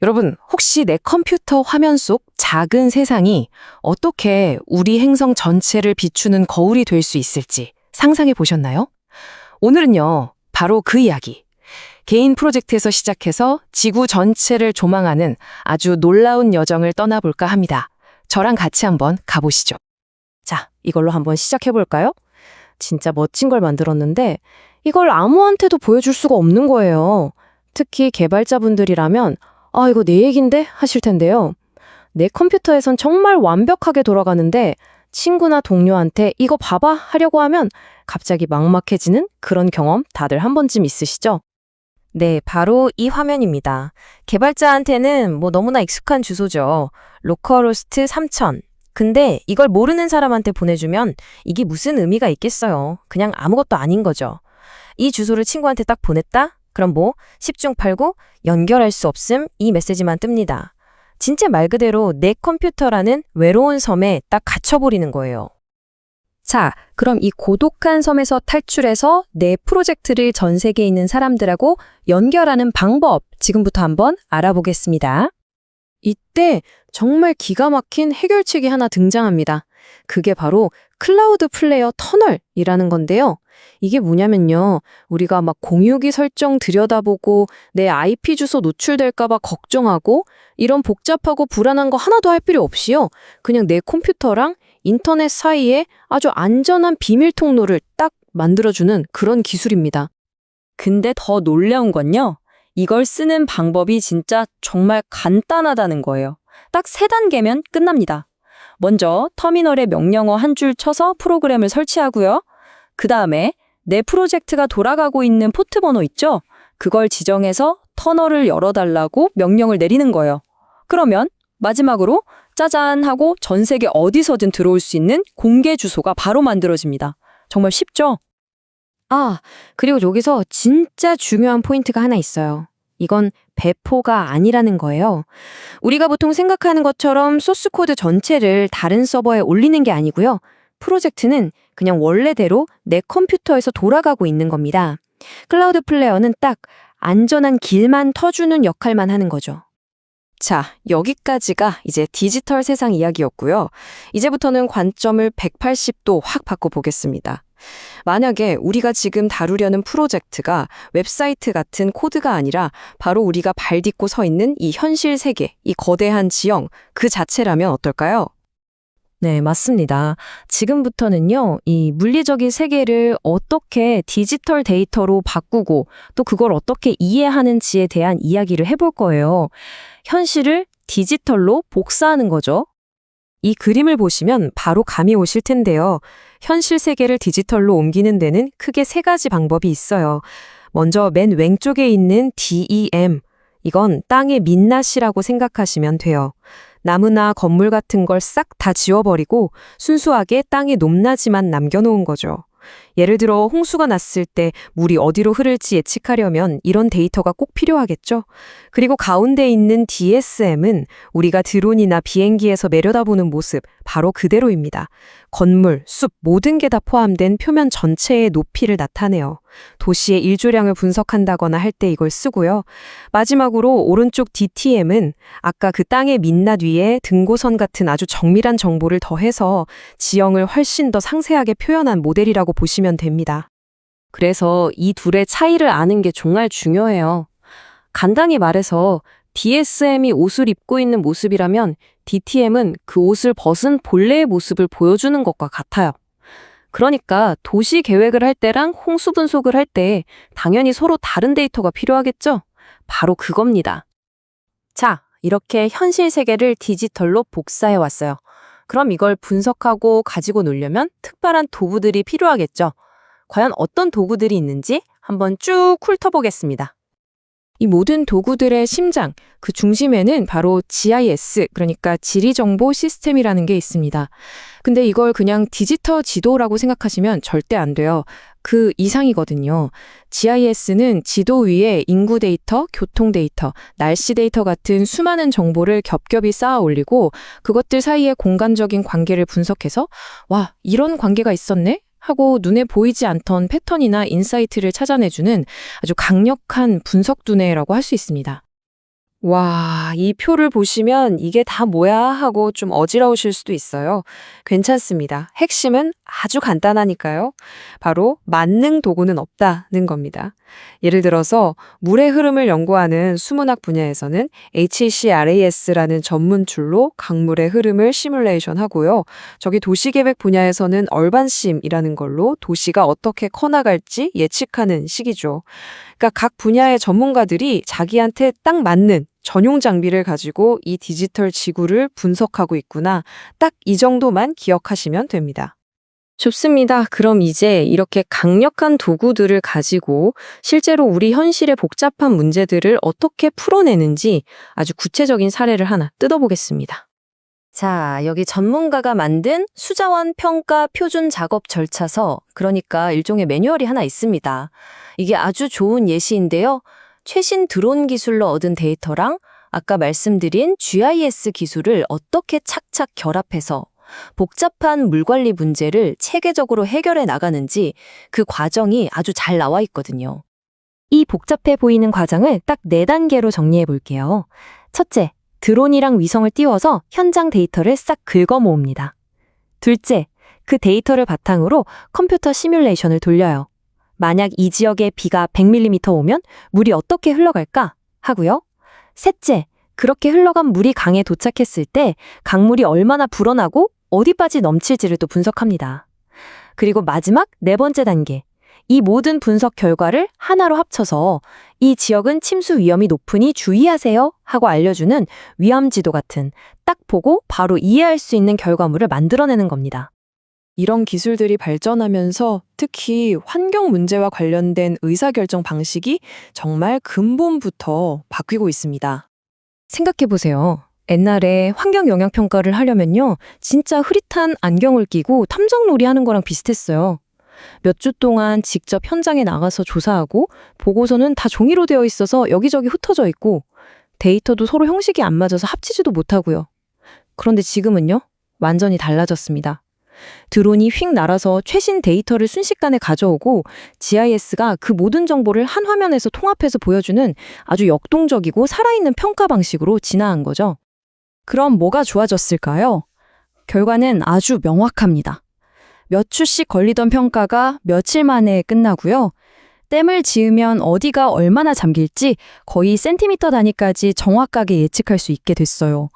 여러분, 혹시 내 컴퓨터 화면 속 작은 세상이 어떻게 우리 행성 전체를 비추는 거울이 될 수 있을지 상상해 보셨나요? 오늘은요, 바로 그 이야기. 개인 프로젝트에서 시작해서 지구 전체를 조망하는 아주 놀라운 여정을 떠나볼까 합니다. 저랑 같이 한번 가보시죠. 자, 이걸로 한번 시작해 볼까요? 진짜 멋진 걸 만들었는데 이걸 아무한테도 보여줄 수가 없는 거예요. 특히 개발자분들이라면 이거 내 얘긴데? 하실 텐데요. 내 컴퓨터에선 정말 완벽하게 돌아가는데 친구나 동료한테 이거 봐봐 하려고 하면 갑자기 막막해지는 그런 경험 다들 한 번쯤 있으시죠? 네, 바로 이 화면입니다. 개발자한테는 너무나 익숙한 주소죠. 로컬호스트 3000. 근데 이걸 모르는 사람한테 보내주면 이게 무슨 의미가 있겠어요. 그냥 아무것도 아닌 거죠. 이 주소를 친구한테 딱 보냈다? 그럼 10중 8구 연결할 수 없음 이 메시지만 뜹니다. 진짜 말 그대로 내 컴퓨터라는 외로운 섬에 딱 갇혀버리는 거예요. 자, 그럼 이 고독한 섬에서 탈출해서 내 프로젝트를 전 세계에 있는 사람들하고 연결하는 방법 지금부터 한번 알아보겠습니다. 이때 정말 기가 막힌 해결책이 하나 등장합니다. 그게 바로 클라우드 플레이어 터널이라는 건데요. 이게 뭐냐면요. 우리가 공유기 설정 들여다보고 내 IP 주소 노출될까 봐 걱정하고 이런 복잡하고 불안한 거 하나도 할 필요 없이요. 그냥 내 컴퓨터랑 인터넷 사이에 아주 안전한 비밀 통로를 딱 만들어주는 그런 기술입니다. 근데 더 놀라운 건요. 이걸 쓰는 방법이 진짜 정말 간단하다는 거예요. 딱 3단계면 끝납니다. 먼저 터미널에 명령어 한 줄 쳐서 프로그램을 설치하고요. 그 다음에 내 프로젝트가 돌아가고 있는 포트 번호 있죠? 그걸 지정해서 터널을 열어달라고 명령을 내리는 거예요. 그러면 마지막으로 짜잔 하고 전 세계 어디서든 들어올 수 있는 공개 주소가 바로 만들어집니다. 정말 쉽죠? 그리고 여기서 진짜 중요한 포인트가 하나 있어요. 이건 배포가 아니라는 거예요. 우리가 보통 생각하는 것처럼 소스 코드 전체를 다른 서버에 올리는 게 아니고요. 프로젝트는 그냥 원래대로 내 컴퓨터에서 돌아가고 있는 겁니다. 클라우드 플레이어는 딱 안전한 길만 터주는 역할만 하는 거죠. 자, 여기까지가 이제 디지털 세상 이야기였고요. 이제부터는 관점을 180도 확 바꿔보겠습니다. 만약에 우리가 지금 다루려는 프로젝트가 웹사이트 같은 코드가 아니라 바로 우리가 발 딛고 서 있는 이 현실 세계, 이 거대한 지형, 그 자체라면 어떨까요? 네, 맞습니다. 지금부터는요, 이 물리적인 세계를 어떻게 디지털 데이터로 바꾸고 또 그걸 어떻게 이해하는지에 대한 이야기를 해볼 거예요. 현실을 디지털로 복사하는 거죠. 이 그림을 보시면 바로 감이 오실 텐데요. 현실 세계를 디지털로 옮기는 데는 크게 3가지 방법이 있어요. 먼저 맨 왼쪽에 있는 DEM, 이건 땅의 민낯이라고 생각하시면 돼요. 나무나 건물 같은 걸 싹 다 지워버리고 순수하게 땅의 높낮이만 남겨놓은 거죠. 예를 들어 홍수가 났을 때 물이 어디로 흐를지 예측하려면 이런 데이터가 꼭 필요하겠죠. 그리고 가운데 있는 DSM은 우리가 드론이나 비행기에서 내려다보는 모습 바로 그대로입니다. 건물, 숲 모든 게 다 포함된 표면 전체의 높이를 나타내요. 도시의 일조량을 분석한다거나 할 때 이걸 쓰고요. 마지막으로 오른쪽 DTM은 아까 그 땅의 민낯 위에 등고선 같은 아주 정밀한 정보를 더해서 지형을 훨씬 더 상세하게 표현한 모델이라고 보시면 됩니다. 그래서 이 둘의 차이를 아는 게 정말 중요해요. 간단히 말해서 DSM이 옷을 입고 있는 모습이라면 DTM은 그 옷을 벗은 본래의 모습을 보여주는 것과 같아요. 그러니까 도시 계획을 할 때랑 홍수 분석을 할 때 당연히 서로 다른 데이터가 필요하겠죠? 바로 그겁니다. 자, 이렇게 현실 세계를 디지털로 복사해 왔어요. 그럼 이걸 분석하고 가지고 놀려면 특별한 도구들이 필요하겠죠? 과연 어떤 도구들이 있는지 한번 쭉 훑어보겠습니다. 이 모든 도구들의 심장, 그 중심에는 바로 GIS, 그러니까 지리정보 시스템이라는 게 있습니다. 근데 이걸 그냥 디지털 지도라고 생각하시면 절대 안 돼요. 그 이상이거든요. GIS는 지도 위에 인구 데이터, 교통 데이터, 날씨 데이터 같은 수많은 정보를 겹겹이 쌓아 올리고 그것들 사이의 공간적인 관계를 분석해서 와, 이런 관계가 있었네? 하고 눈에 보이지 않던 패턴이나 인사이트를 찾아내주는 아주 강력한 분석 두뇌라고 할 수 있습니다. 와, 이 표를 보시면 이게 다 뭐야 하고 좀 어지러우실 수도 있어요. 괜찮습니다. 핵심은 아주 간단하니까요. 바로 만능 도구는 없다는 겁니다. 예를 들어서 물의 흐름을 연구하는 수문학 분야에서는 HCRAS라는 전문 툴로 강물의 흐름을 시뮬레이션 하고요. 저기 도시계획 분야에서는 얼반심이라는 걸로 도시가 어떻게 커나갈지 예측하는 시기죠. 그러니까 각 분야의 전문가들이 자기한테 딱 맞는 전용 장비를 가지고 이 디지털 지구를 분석하고 있구나. 딱 이 정도만 기억하시면 됩니다. 좋습니다. 그럼 이제 이렇게 강력한 도구들을 가지고 실제로 우리 현실의 복잡한 문제들을 어떻게 풀어내는지 아주 구체적인 사례를 하나 뜯어보겠습니다. 자, 여기 전문가가 만든 수자원 평가 표준 작업 절차서, 그러니까 일종의 매뉴얼이 하나 있습니다. 이게 아주 좋은 예시인데요. 최신 드론 기술로 얻은 데이터랑 아까 말씀드린 GIS 기술을 어떻게 착착 결합해서 복잡한 물 관리 문제를 체계적으로 해결해 나가는지 그 과정이 아주 잘 나와 있거든요. 이 복잡해 보이는 과정을 딱 4단계로 정리해 볼게요. 첫째, 드론이랑 위성을 띄워서 현장 데이터를 싹 긁어 모읍니다. 둘째, 그 데이터를 바탕으로 컴퓨터 시뮬레이션을 돌려요. 만약 이 지역에 비가 100mm 오면 물이 어떻게 흘러갈까 하고요. 셋째, 그렇게 흘러간 물이 강에 도착했을 때 강물이 얼마나 불어나고 어디까지 넘칠지를 또 분석합니다. 그리고 마지막 4번째 단계, 이 모든 분석 결과를 하나로 합쳐서 이 지역은 침수 위험이 높으니 주의하세요 하고 알려주는 위험지도 같은 딱 보고 바로 이해할 수 있는 결과물을 만들어내는 겁니다. 이런 기술들이 발전하면서 특히 환경 문제와 관련된 의사결정 방식이 정말 근본부터 바뀌고 있습니다. 생각해보세요. 옛날에 환경 영향 평가를 하려면요, 진짜 흐릿한 안경을 끼고 탐정놀이 하는 거랑 비슷했어요. 몇 주 동안 직접 현장에 나가서 조사하고 보고서는 다 종이로 되어 있어서 여기저기 흩어져 있고 데이터도 서로 형식이 안 맞아서 합치지도 못하고요. 그런데 지금은요, 완전히 달라졌습니다. 드론이 휙 날아서 최신 데이터를 순식간에 가져오고 GIS가 그 모든 정보를 한 화면에서 통합해서 보여주는 아주 역동적이고 살아있는 평가 방식으로 진화한 거죠. 그럼 뭐가 좋아졌을까요? 결과는 아주 명확합니다. 몇 주씩 걸리던 평가가 며칠 만에 끝나고요. 댐을 지으면 어디가 얼마나 잠길지 거의 센티미터 단위까지 정확하게 예측할 수 있게 됐어요.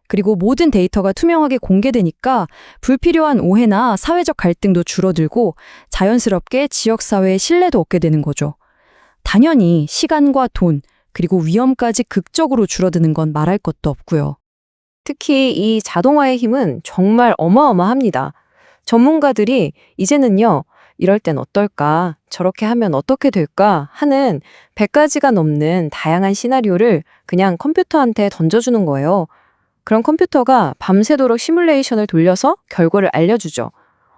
그리고 모든 데이터가 투명하게 공개되니까 불필요한 오해나 사회적 갈등도 줄어들고 자연스럽게 지역사회의 신뢰도 얻게 되는 거죠. 당연히 시간과 돈, 그리고 위험까지 극적으로 줄어드는 건 말할 것도 없고요. 특히 이 자동화의 힘은 정말 어마어마합니다. 전문가들이 이제는요, 이럴 땐 어떨까, 저렇게 하면 어떻게 될까 하는 100가지가 넘는 다양한 시나리오를 그냥 컴퓨터한테 던져주는 거예요. 그럼 컴퓨터가 밤새도록 시뮬레이션을 돌려서 결과를 알려주죠.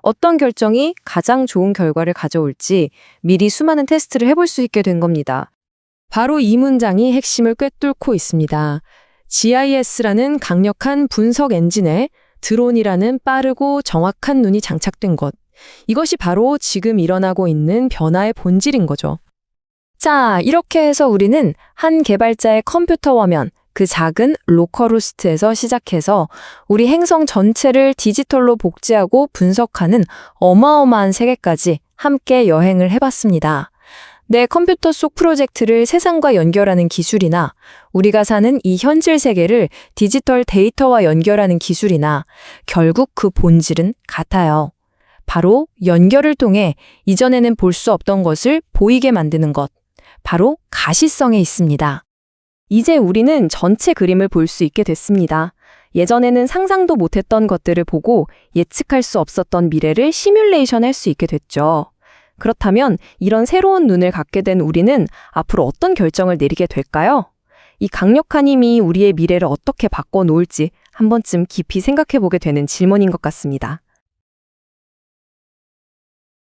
어떤 결정이 가장 좋은 결과를 가져올지 미리 수많은 테스트를 해볼 수 있게 된 겁니다. 바로 이 문장이 핵심을 꿰뚫고 있습니다. GIS라는 강력한 분석 엔진에 드론이라는 빠르고 정확한 눈이 장착된 것. 이것이 바로 지금 일어나고 있는 변화의 본질인 거죠. 자, 이렇게 해서 우리는 한 개발자의 컴퓨터 화면, 그 작은 로컬호스트에서 시작해서 우리 행성 전체를 디지털로 복제하고 분석하는 어마어마한 세계까지 함께 여행을 해봤습니다. 내 컴퓨터 속 프로젝트를 세상과 연결하는 기술이나 우리가 사는 이 현실 세계를 디지털 데이터와 연결하는 기술이나 결국 그 본질은 같아요. 바로 연결을 통해 이전에는 볼 수 없던 것을 보이게 만드는 것. 바로 가시성에 있습니다. 이제 우리는 전체 그림을 볼 수 있게 됐습니다. 예전에는 상상도 못했던 것들을 보고 예측할 수 없었던 미래를 시뮬레이션 할 수 있게 됐죠. 그렇다면 이런 새로운 눈을 갖게 된 우리는 앞으로 어떤 결정을 내리게 될까요? 이 강력한 힘이 우리의 미래를 어떻게 바꿔 놓을지 한 번쯤 깊이 생각해 보게 되는 질문인 것 같습니다.